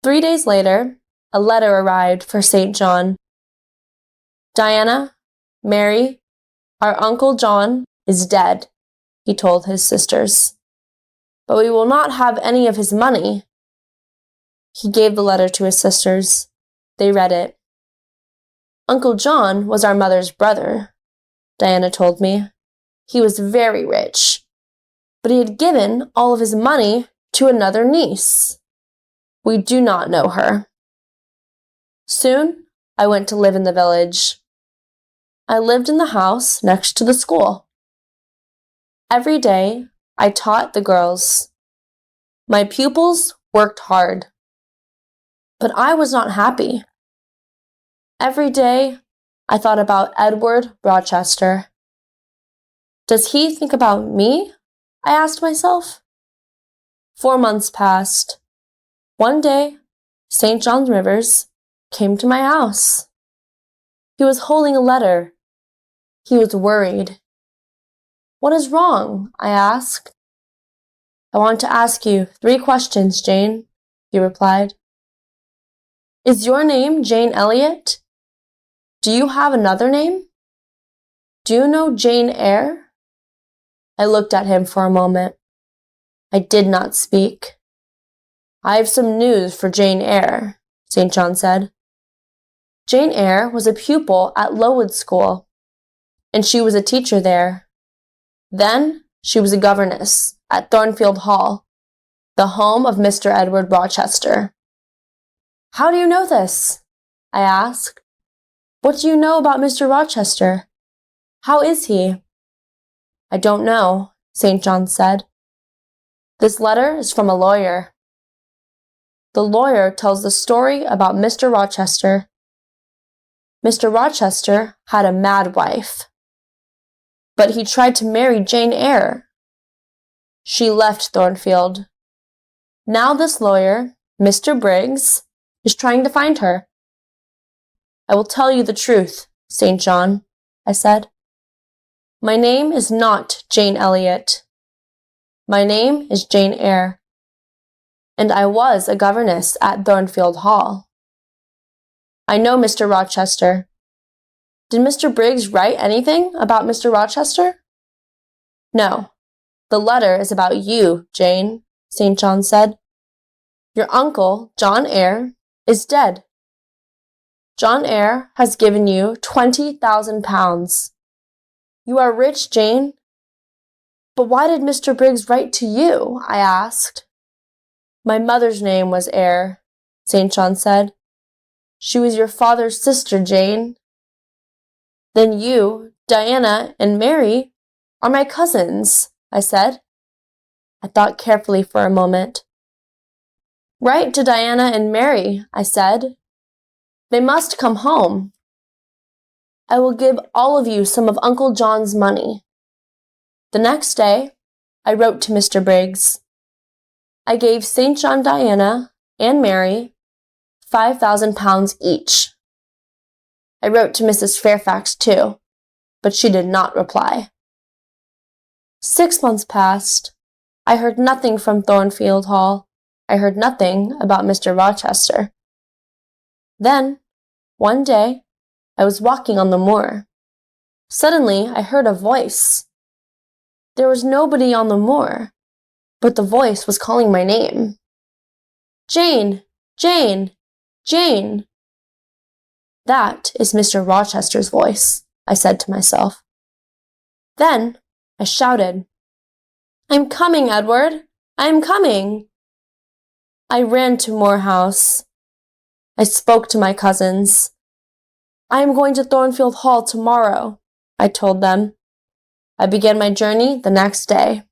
3 days later, a letter arrived for St. John. "Diana, Mary, our Uncle John is dead," he told his sisters. "But we will not have any of his money." He gave the letter to his sisters. They read it. "Uncle John was our mother's brother," Diana told me. "He was very rich, but he had given all of his money to another niece. We do not know her." Soon, I went to live in the village. I lived in the house next to the school. Every day, I taught the girls. My pupils worked hard, but I was not happy. Every day, I thought about Edward Rochester. Does he think about me? I asked myself. 4 months passed. One day, St. John Rivers came to my house. He was holding a letter. He was worried. "What is wrong?" I asked. "I want to ask you 3 questions, Jane," he replied. "Is your name Jane Elliot? Do you have another name? Do you know Jane Eyre?" I looked at him for a moment. I did not speak. "I have some news for Jane Eyre," St. John said. Jane Eyre was a pupil at Lowood School, and she was a teacher there. Then she was a governess at Thornfield Hall, the home of Mr. Edward Rochester. "How do you know this?" I asked. "What do you know about Mr. Rochester? How is he?" "I don't know," St. John said. "This letter is from a lawyer. The lawyer tells the story about Mr. Rochester. Mr. Rochester had a mad wife, but he tried to marry Jane Eyre. She left Thornfield. Now this lawyer, Mr. Briggs, is trying to find her." "I will tell you the truth, St. John," I said. "My name is not Jane Elliot. My name is Jane Eyre, and I was a governess at Thornfield Hall. I know Mr. Rochester. Did Mr. Briggs write anything about Mr. Rochester?" "No. The letter is about you, Jane," St. John said. "Your uncle, John Eyre, is dead. John Eyre has given you £20,000. You are rich, Jane." "But why did Mr. Briggs write to you?" I asked. "My mother's name was Eyre," St. John said. "She was your father's sister, Jane." "Then you, Diana, and Mary are my cousins," I said. I thought carefully for a moment. "Write to Diana and Mary," I said. "They must come home. I will give all of you some of Uncle John's money." The next day, I wrote to Mr. Briggs. I gave St. John, Diana, and Mary £5,000 each. I wrote to Mrs. Fairfax too, but she did not reply. 6 months passed. I heard nothing from Thornfield Hall. I heard nothing about Mr. Rochester. Then, one day, I was walking on the moor. Suddenly, I heard a voice. There was nobody on the moor, but the voice was calling my name. "Jane! Jane! Jane!" "That is Mr. Rochester's voice," I said to myself. Then I shouted, "I'm coming, Edward! I'm coming!" I ran to Moor House. I spoke to my cousins. "I am going to Thornfield Hall tomorrow," I told them. I began my journey the next day.